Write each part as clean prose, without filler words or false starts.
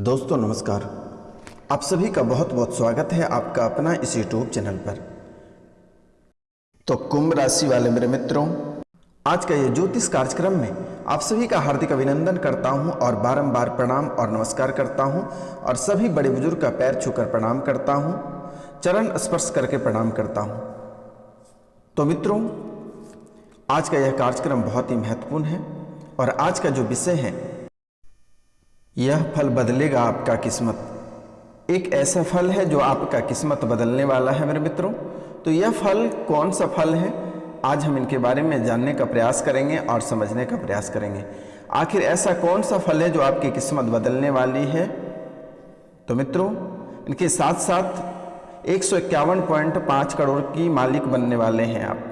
दोस्तों नमस्कार। आप सभी का बहुत बहुत स्वागत है आपका अपना इस यूट्यूब चैनल पर। तो कुंभ राशि वाले मेरे मित्रों, आज का ये ज्योतिष कार्यक्रम में आप सभी का हार्दिक अभिनंदन करता हूं और बारंबार प्रणाम और नमस्कार करता हूं और सभी बड़े बुजुर्ग का पैर छूकर प्रणाम करता हूं, चरण स्पर्श करके प्रणाम करता हूं। तो मित्रों, आज का यह कार्यक्रम बहुत ही महत्वपूर्ण है और आज का जो विषय है, यह फल बदलेगा आपका किस्मत। एक ऐसा फल है जो आपका किस्मत बदलने वाला है मेरे मित्रों। तो यह फल कौन सा फल है, आज हम इनके बारे में जानने का प्रयास करेंगे और समझने का प्रयास करेंगे। आखिर ऐसा कौन सा फल है जो आपकी किस्मत बदलने वाली है। तो मित्रों, इनके साथ साथ 151.5 करोड़ की मालिक बनने वाले हैं आप।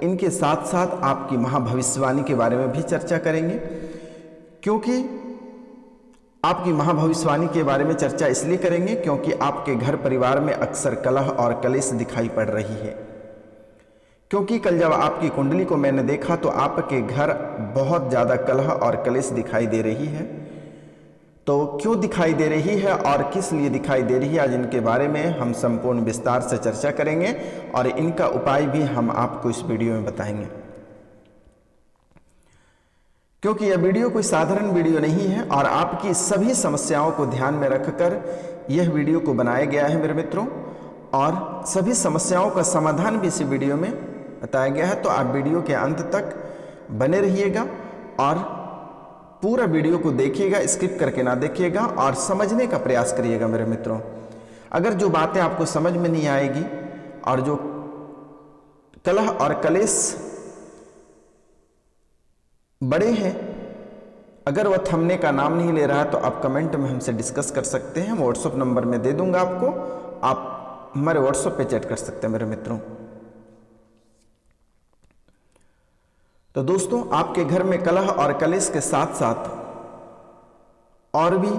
इनके साथ साथ आपकी महाभविष्यवाणी के बारे में भी चर्चा करेंगे, क्योंकि आपकी महाभविष्यवाणी के बारे में चर्चा इसलिए करेंगे क्योंकि आपके घर परिवार में अक्सर कलह और कलेश दिखाई पड़ रही है। क्योंकि कल जब आपकी कुंडली को मैंने देखा तो आपके घर बहुत ज़्यादा कलह और कलेश दिखाई दे रही है। तो क्यों दिखाई दे रही है और किस लिए दिखाई दे रही है, आज इनके बारे में हम संपूर्ण विस्तार से चर्चा करेंगे और इनका उपाय भी हम आपको इस वीडियो में बताएंगे। क्योंकि यह वीडियो कोई साधारण वीडियो नहीं है और आपकी सभी समस्याओं को ध्यान में रखकर यह वीडियो को बनाया गया है मेरे मित्रों, और सभी समस्याओं का समाधान भी इस वीडियो में बताया गया है। तो आप वीडियो के अंत तक बने रहिएगा और पूरा वीडियो को देखिएगा, स्किप करके ना देखिएगा और समझने का प्रयास करिएगा मेरे मित्रों। अगर जो बातें आपको समझ में नहीं आएगी और जो कलह और कलेश बड़े हैं, अगर वह थमने का नाम नहीं ले रहा है, तो आप कमेंट में हमसे डिस्कस कर सकते हैं। व्हाट्सएप नंबर में दे दूंगा आपको, आप हमारे व्हाट्सएप पे चैट कर सकते हैं मेरे मित्रों। तो दोस्तों, आपके घर में कलह और कलेश के साथ साथ और भी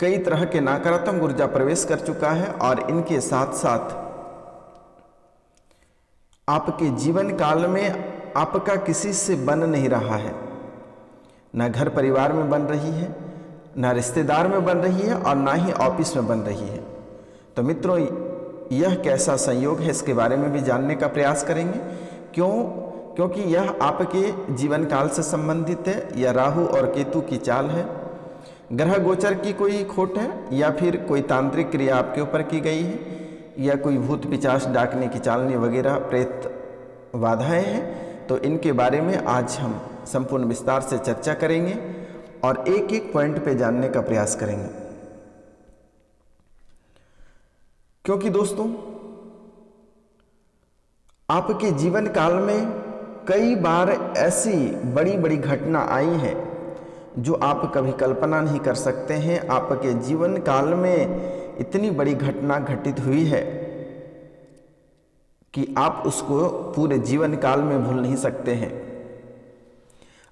कई तरह के नकारात्मक ऊर्जा प्रवेश कर चुका है और इनके साथ साथ आपके जीवन काल में आपका किसी से बन नहीं रहा है, ना घर परिवार में बन रही है, ना रिश्तेदार में बन रही है और ना ही ऑफिस में बन रही है। तो मित्रों, यह कैसा संयोग है, इसके बारे में भी जानने का प्रयास करेंगे। क्योंकि यह आपके जीवन काल से संबंधित है या राहु और केतु की चाल है, ग्रह गोचर की कोई खोट है या फिर कोई तांत्रिक क्रिया आपके ऊपर की गई है या कोई भूत पिचास डाकने की चालनी वगैरह प्रेत बाधाएं हैं। तो इनके बारे में आज हम संपूर्ण विस्तार से चर्चा करेंगे और एक एक पॉइंट पे जानने का प्रयास करेंगे। क्योंकि दोस्तों, आपके जीवन काल में कई बार ऐसी बड़ी बड़ी घटना आई है जो आप कभी कल्पना नहीं कर सकते हैं। आपके जीवन काल में इतनी बड़ी घटना घटित हुई है कि आप उसको पूरे जीवन काल में भूल नहीं सकते हैं।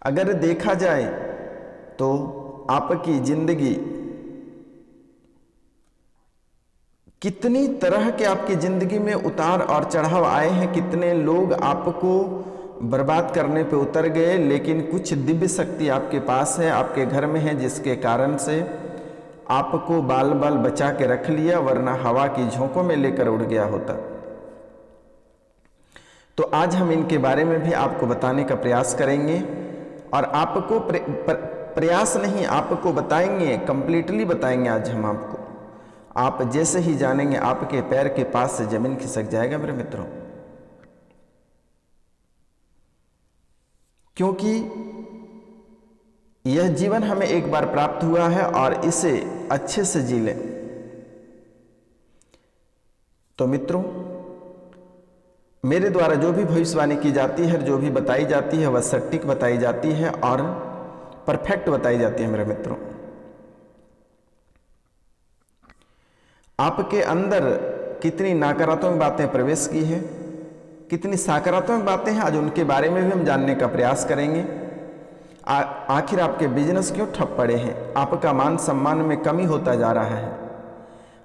अगर देखा जाए तो आपकी जिंदगी कितनी तरह के आपकी जिंदगी में उतार और चढ़ाव आए हैं, कितने लोग आपको बर्बाद करने पे उतर गए, लेकिन कुछ दिव्य शक्ति आपके पास है, आपके घर में है, जिसके कारण से आपको बाल बाल बचा के रख लिया, वरना हवा की झोंकों में लेकर उड़ गया होता। तो आज हम इनके बारे में भी आपको बताने का प्रयास करेंगे और आपको प्रयास नहीं, आपको बताएंगे, कंप्लीटली बताएंगे आज हम आपको। आप जैसे ही जानेंगे आपके पैर के पास से जमीन खिसक जाएगा मेरे मित्रों। क्योंकि यह जीवन हमें एक बार प्राप्त हुआ है और इसे अच्छे से जी लें। तो मित्रों, मेरे द्वारा जो भी भविष्यवाणी की जाती है, जो भी बताई जाती है, वह सटीक बताई जाती है और परफेक्ट बताई जाती है मेरे मित्रों। आपके अंदर कितनी नकारात्मक बातें प्रवेश की है, कितनी सकारात्मक बातें हैं, आज उनके बारे में भी हम जानने का प्रयास करेंगे। आखिर आपके बिजनेस क्यों ठप पड़े हैं, आपका मान सम्मान में कमी होता जा रहा है,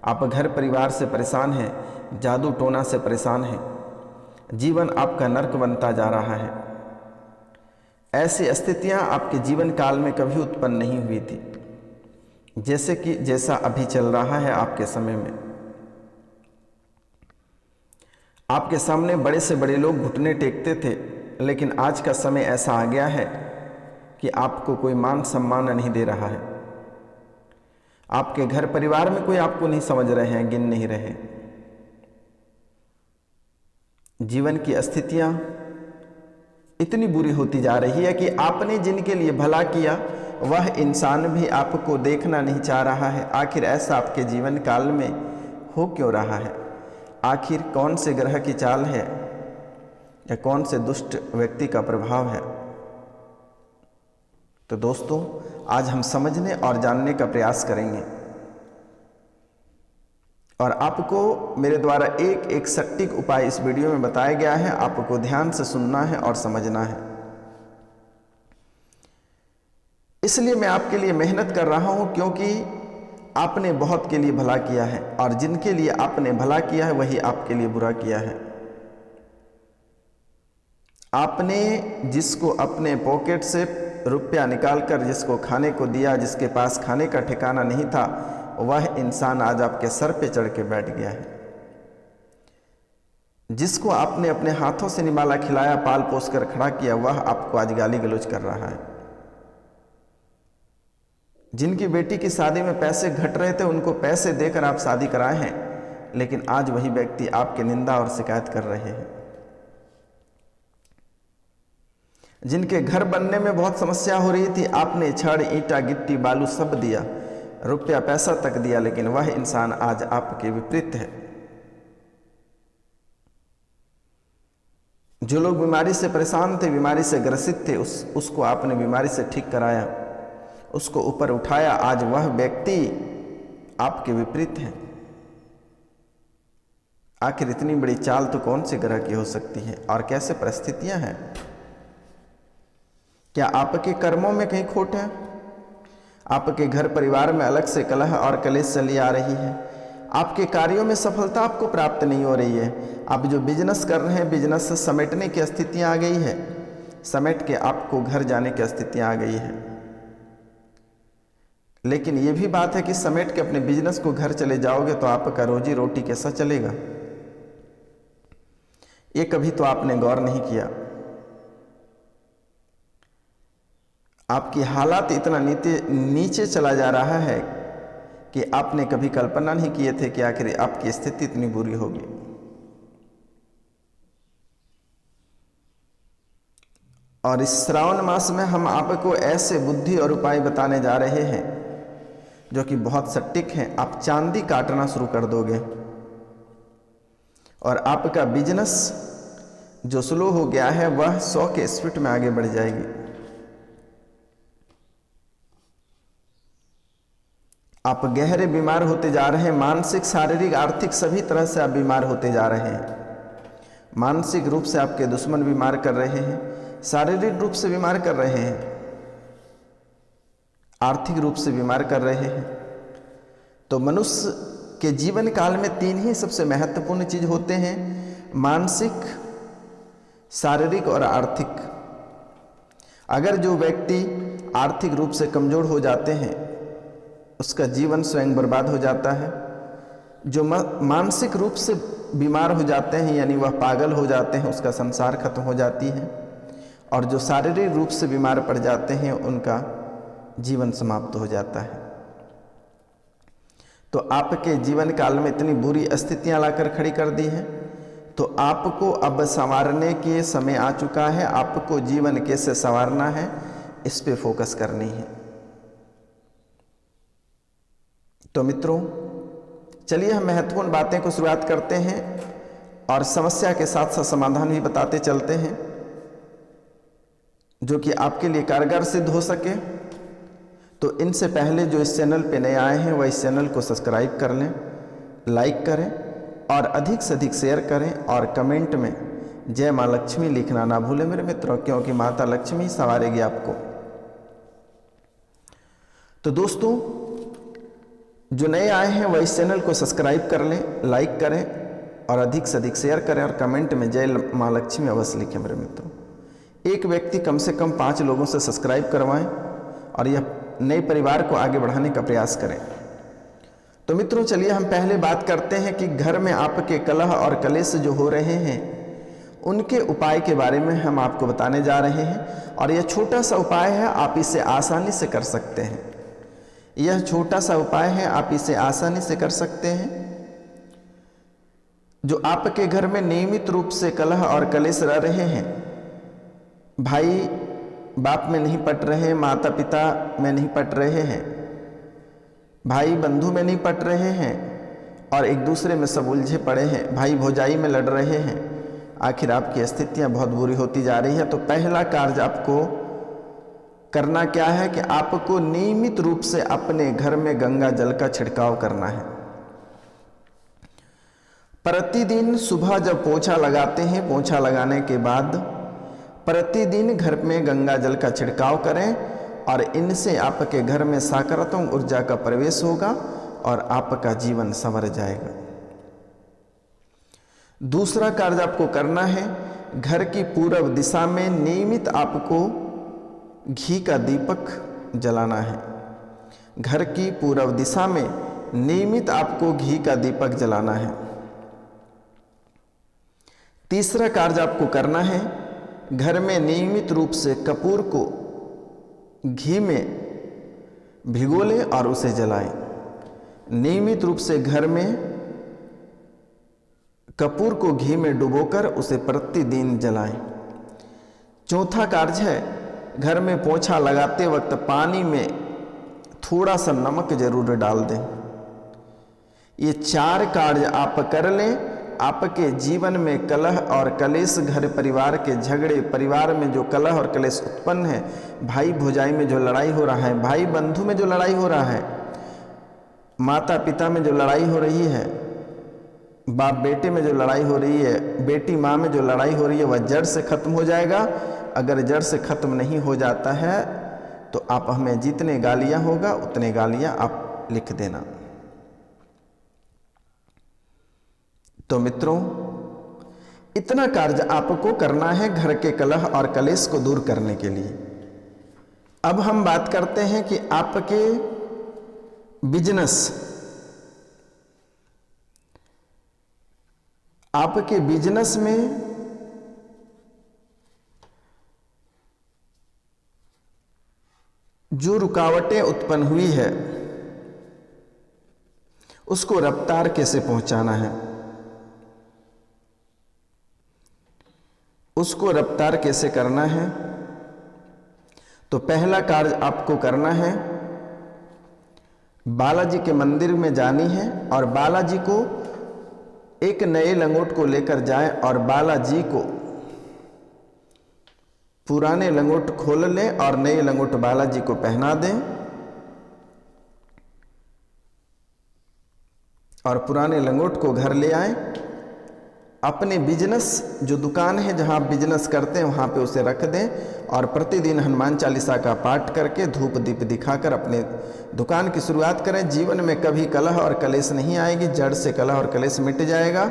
आप घर परिवार से परेशान हैं, जादू टोना से परेशान हैं, जीवन आपका नर्क बनता जा रहा है। ऐसी स्थितियां आपके जीवन काल में कभी उत्पन्न नहीं हुई थी। जैसे कि जैसा अभी चल रहा है आपके समय में, आपके सामने बड़े से बड़े लोग घुटने टेकते थे, लेकिन आज का समय ऐसा आ गया है कि आपको कोई मान सम्मान नहीं दे रहा है। आपके घर परिवार में कोई आपको नहीं समझ रहे हैं, गिन नहीं रहे। जीवन की स्थितियां इतनी बुरी होती जा रही है कि आपने जिनके लिए भला किया वह इंसान भी आपको देखना नहीं चाह रहा है। आखिर ऐसा आपके जीवन काल में हो क्यों रहा है? आखिर कौन से ग्रह की चाल है या कौन से दुष्ट व्यक्ति का प्रभाव है? तो दोस्तों, आज हम समझने और जानने का प्रयास करेंगे और आपको मेरे द्वारा एक एक सटीक उपाय इस वीडियो में बताया गया है। आपको ध्यान से सुनना है और समझना है। इसलिए मैं आपके लिए मेहनत कर रहा हूं, क्योंकि आपने बहुत के लिए भला किया है और जिनके लिए आपने भला किया है वही आपके लिए बुरा किया है। आपने जिसको अपने पॉकेट से रुपया निकालकर जिसको खाने को दिया, जिसके पास खाने का ठिकाना नहीं था, वह इंसान आज आपके सर पे चढ़ के बैठ गया है। जिसको आपने अपने हाथों से निवाला खिलाया, पाल पोस कर खड़ा किया, वह आपको आज गाली गलौज कर रहा है। जिनकी बेटी की शादी में पैसे घट रहे थे, उनको पैसे देकर आप शादी कराए हैं, लेकिन आज वही व्यक्ति आपकी निंदा और शिकायत कर रहे हैं। जिनके घर बनने में बहुत समस्या हो रही थी, आपने छड़, ईंटा, गिट्टी, बालू सब दिया, रुपया पैसा तक दिया, लेकिन वह इंसान आज आपके विपरीत है। जो लोग बीमारी से परेशान थे, बीमारी से ग्रसित थे, उसको आपने बीमारी से ठीक कराया, उसको ऊपर उठाया, आज वह व्यक्ति आपके विपरीत है। आखिर इतनी बड़ी चाल तो कौन से ग्रह की हो सकती है और कैसे परिस्थितियां हैं? क्या आपके कर्मों में कहीं खोट है? आपके घर परिवार में अलग से कलह और कलेश चली आ रही है? आपके कार्यों में सफलता आपको प्राप्त नहीं हो रही है? आप जो बिजनेस कर रहे हैं, बिजनेस से समेटने की स्थितियां आ गई है, समेट के आपको घर जाने की स्थितियां आ गई है। लेकिन यह भी बात है कि समेट के अपने बिजनेस को घर चले जाओगे तो आपका रोजी रोटी कैसा चलेगा? ये कभी तो आपने गौर नहीं किया। आपकी हालात इतना नीचे चला जा रहा है कि आपने कभी कल्पना नहीं किए थे कि आखिर आपकी स्थिति इतनी बुरी होगी। और इस श्रावण मास में हम आपको ऐसे बुद्धि और उपाय बताने जा रहे हैं जो कि बहुत सटीक हैं। आप चांदी काटना शुरू कर दोगे और आपका बिजनेस जो स्लो हो गया है वह 100 के स्पीड में आगे बढ़ जाएगी। आप गहरे बीमार होते जा रहे हैं, मानसिक, शारीरिक, आर्थिक सभी तरह से आप बीमार होते जा रहे हैं। मानसिक रूप से आपके दुश्मन बीमार कर रहे हैं, शारीरिक रूप से बीमार कर रहे हैं, आर्थिक रूप से बीमार कर रहे हैं। तो मनुष्य के जीवन काल में 3 ही सबसे महत्वपूर्ण चीज होते हैं: मानसिक, शारीरिक और आर्थिक। अगर जो व्यक्ति आर्थिक रूप से कमजोर हो जाते हैं, उसका जीवन स्वयं बर्बाद हो जाता है। जो मानसिक रूप से बीमार हो जाते हैं, यानी वह पागल हो जाते हैं, उसका संसार खत्म हो जाती है। और जो शारीरिक रूप से बीमार पड़ जाते हैं, उनका जीवन समाप्त हो जाता है। तो आपके जीवन काल में इतनी बुरी स्थितियां लाकर खड़ी कर दी हैं, तो आपको अब संवारने के समय आ चुका है। आपको जीवन कैसे संवारना है, इस पे फोकस करनी है। तो मित्रों, चलिए हम महत्वपूर्ण बातें को शुरुआत करते हैं और समस्या के साथ साथ समाधान भी बताते चलते हैं, जो कि आपके लिए कारगर सिद्ध हो सके। तो इनसे पहले जो इस चैनल पे नए आए हैं वह इस चैनल को सब्सक्राइब कर लें, लाइक करें और अधिक से अधिक शेयर करें और कमेंट में जय माँ लक्ष्मी लिखना ना भूलें मेरे मित्रों, क्योंकि माता लक्ष्मी संवारेगी आपको। तो दोस्तों, जो नए आए हैं वह इस चैनल को सब्सक्राइब कर लें, लाइक करें और अधिक से अधिक शेयर करें और कमेंट में जय माँ लक्ष्मी अवश्य लिखें मेरे मित्रों। एक व्यक्ति कम से कम 5 लोगों से सब्सक्राइब करवाएं और यह नए परिवार को आगे बढ़ाने का प्रयास करें। तो मित्रों चलिए हम पहले बात करते हैं कि घर में आपके कलह और कलेश जो हो रहे हैं उनके उपाय के बारे में हम आपको बताने जा रहे हैं। और यह छोटा सा उपाय है, आप इसे आसानी से कर सकते हैं। यह छोटा सा उपाय है, आप इसे आसानी से कर सकते हैं। जो आपके घर में नियमित रूप से कलह और कलेश रह रहे हैं, भाई बाप में नहीं पट रहे, माता पिता में नहीं पट रहे हैं, भाई बंधु में नहीं पट रहे हैं और एक दूसरे में सब उलझे पड़े हैं, भाई भौजाई में लड़ रहे हैं, आखिर आपकी स्थितियां बहुत बुरी होती जा रही है। तो पहला कार्य आपको करना क्या है कि आपको नियमित रूप से अपने घर में गंगा जल का छिड़काव करना है। प्रतिदिन सुबह जब पोछा लगाते हैं, पोछा लगाने के बाद प्रतिदिन घर में गंगा जल का छिड़काव करें और इनसे आपके घर में सकारात्मक ऊर्जा का प्रवेश होगा और आपका जीवन संवर जाएगा। दूसरा कार्य आपको करना है, घर की पूर्व दिशा में नियमित आपको घी का दीपक जलाना है। घर की पूर्व दिशा में नियमित आपको घी का दीपक जलाना है। तीसरा कार्य आपको करना है, घर में नियमित रूप से कपूर को घी में भिगो लें और उसे जलाएं। नियमित रूप से घर में कपूर को घी में डुबोकर उसे प्रतिदिन जलाएं। चौथा कार्य है, घर में पोछा लगाते वक्त पानी में थोड़ा सा नमक जरूर डाल दें। ये 4 कार्य आप कर लें, आपके जीवन में कलह और कलेश, घर परिवार के झगड़े, परिवार में जो कलह और कलेश उत्पन्न है, भाई भौजाई में जो लड़ाई हो रहा है, भाई बंधु में जो लड़ाई हो रहा है, माता पिता में जो लड़ाई हो रही है, बाप बेटे में जो लड़ाई हो रही है, बेटी माँ में जो लड़ाई हो रही है, वह जड़ से खत्म हो जाएगा। अगर जड़ से खत्म नहीं हो जाता है तो आप हमें जितने गालियां होगा उतने गालियां आप लिख देना। तो मित्रों इतना कार्य आपको करना है घर के कलह और कलेश को दूर करने के लिए। अब हम बात करते हैं कि आपके बिजनेस में जो रुकावटें उत्पन्न हुई है उसको रफ्तार कैसे पहुंचाना है, उसको रफ्तार कैसे करना है। तो पहला कार्य आपको करना है, बालाजी के मंदिर में जानी है और बालाजी को एक नए लंगोट को लेकर जाएं और बालाजी को पुराने लंगोट खोल लें और नए लंगोट बालाजी को पहना दें और पुराने लंगोट को घर ले आएं। अपने बिजनेस जो दुकान है जहां आप बिजनेस करते हैं वहां पे उसे रख दें और प्रतिदिन हनुमान चालीसा का पाठ करके धूप दीप दिखाकर अपने दुकान की शुरुआत करें। जीवन में कभी कलह और कलेश नहीं आएगी, जड़ से कलह और कलेश मिट जाएगा।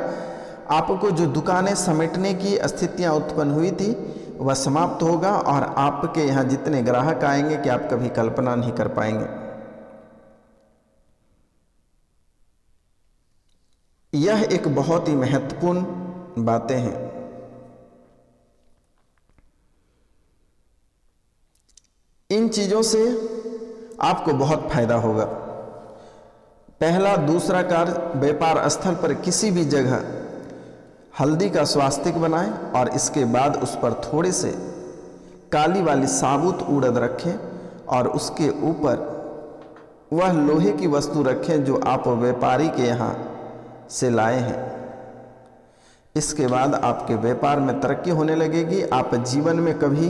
आपको जो दुकानें समेटने की स्थितियां उत्पन्न हुई थी वह समाप्त होगा और आपके यहाँ जितने ग्राहक आएंगे कि आप कभी कल्पना नहीं कर पाएंगे। यह एक बहुत ही महत्वपूर्ण बातें हैं। इन चीजों से आपको बहुत फायदा होगा। पहला, दूसरा कार्य, व्यापार स्थल पर किसी भी जगह हल्दी का स्वास्तिक बनाएं और इसके बाद उस पर थोड़े से काली वाली साबुत उड़द रखें और उसके ऊपर वह लोहे की वस्तु रखें जो आप व्यापारी के यहाँ से लाए हैं। इसके बाद आपके व्यापार में तरक्की होने लगेगी। आप जीवन में कभी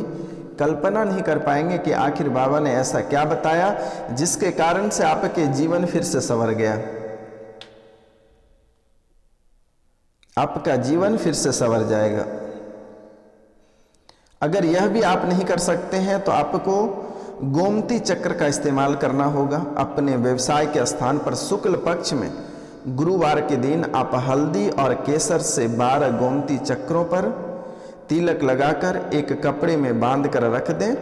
कल्पना नहीं कर पाएंगे कि आखिर बाबा ने ऐसा क्या बताया जिसके कारण से आपके जीवन फिर से संवर गया। आपका जीवन फिर से संवर जाएगा। अगर यह भी आप नहीं कर सकते हैं तो आपको गोमती चक्र का इस्तेमाल करना होगा। अपने व्यवसाय के स्थान पर शुक्ल पक्ष में गुरुवार के दिन आप हल्दी और केसर से 12 गोमती चक्रों पर तिलक लगाकर एक कपड़े में बांध कर रख दें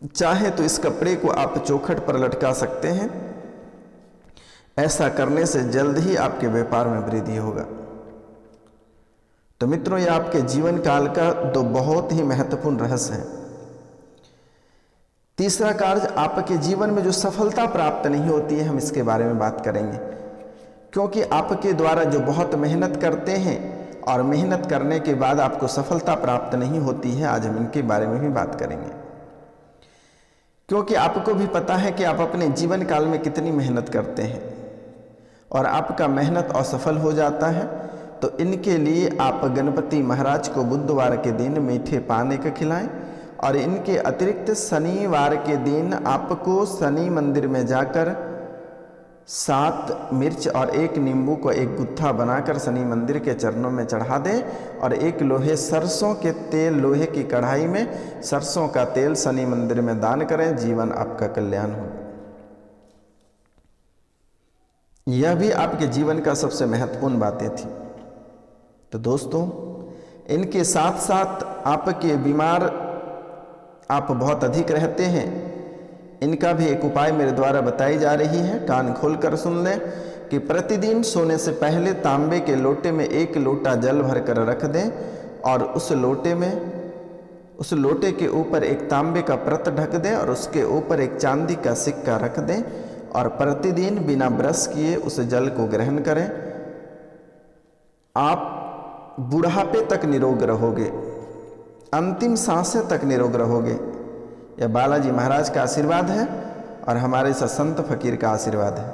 चाहे तो इस कपड़े को आप चौखट पर लटका सकते हैं। ऐसा करने से जल्द ही आपके व्यापार में वृद्धि होगा। तो मित्रों, यह आपके जीवन काल का दो बहुत ही महत्वपूर्ण रहस्य है। तीसरा कार्य, आपके जीवन में जो सफलता प्राप्त नहीं होती है, हम इसके बारे में बात करेंगे। क्योंकि आपके द्वारा जो बहुत मेहनत करते हैं और मेहनत करने के बाद आपको सफलता प्राप्त नहीं होती है, आज हम इनके बारे में भी बात करेंगे। क्योंकि आपको भी पता है कि आप अपने जीवन काल में कितनी मेहनत करते हैं और आपका मेहनत असफल हो जाता है, तो इनके लिए आप गणपति महाराज को बुधवार के दिन मीठे पाने का खिलाएं। और इनके अतिरिक्त शनिवार के दिन आपको शनि मंदिर में जाकर 7 मिर्च और 1 नींबू को एक गुत्था बनाकर शनि मंदिर के चरणों में चढ़ा दें और 1 लोहे सरसों के तेल, लोहे की कढ़ाई में सरसों का तेल शनि मंदिर में दान करें। जीवन आपका कल्याण हो। यह भी आपके जीवन का सबसे महत्वपूर्ण बातें थी। तो दोस्तों, इनके साथ साथ आपके बीमार आप बहुत अधिक रहते हैं, इनका भी एक उपाय मेरे द्वारा बताई जा रही है। कान खोलकर सुन लें कि प्रतिदिन सोने से पहले तांबे के लोटे में 1 लोटा जल भरकर रख दें और उस लोटे के ऊपर एक तांबे का प्रत ढक दें और उसके ऊपर एक चांदी का सिक्का रख दें और प्रतिदिन बिना ब्रश किए उस जल को ग्रहण करें। आप बुढ़ापे तक निरोग रहोगे, अंतिम सांसें तक निरोग रहोगे। यह बालाजी महाराज का आशीर्वाद है और हमारे संत फकीर का आशीर्वाद है।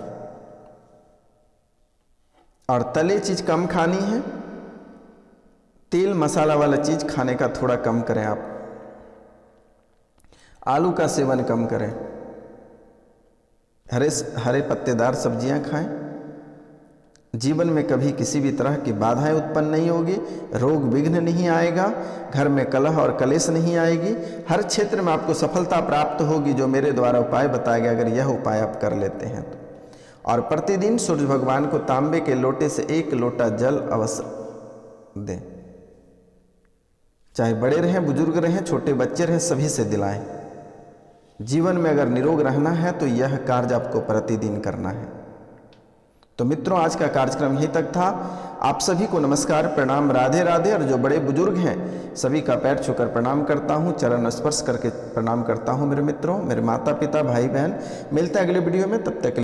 और तले चीज कम खानी है, तेल मसाला वाला चीज खाने का थोड़ा कम करें। आप आलू का सेवन कम करें, हरे पत्तेदार सब्जियां खाएं। जीवन में कभी किसी भी तरह की बाधाएं उत्पन्न नहीं होगी, रोग विघ्न नहीं आएगा, घर में कलह और कलेश नहीं आएगी। हर क्षेत्र में आपको सफलता प्राप्त होगी जो मेरे द्वारा उपाय बताया गया, अगर यह उपाय आप कर लेते हैं तो। और प्रतिदिन सूर्य भगवान को तांबे के लोटे से 1 लोटा जल अवश्य दें। चाहे बड़े रहें, बुजुर्ग रहें, छोटे बच्चे रहें, सभी से दिलाएं। जीवन में अगर निरोग रहना है तो यह कार्य आपको प्रतिदिन करना है। तो मित्रों, आज का कार्यक्रम यहीं तक था। आप सभी को नमस्कार, प्रणाम, राधे राधे। और जो बड़े बुजुर्ग हैं सभी का पैर छूकर प्रणाम करता हूं, चरण स्पर्श करके प्रणाम करता हूं। मेरे मित्रों, मेरे माता पिता, भाई बहन, मिलते हैं अगले वीडियो में। तब तक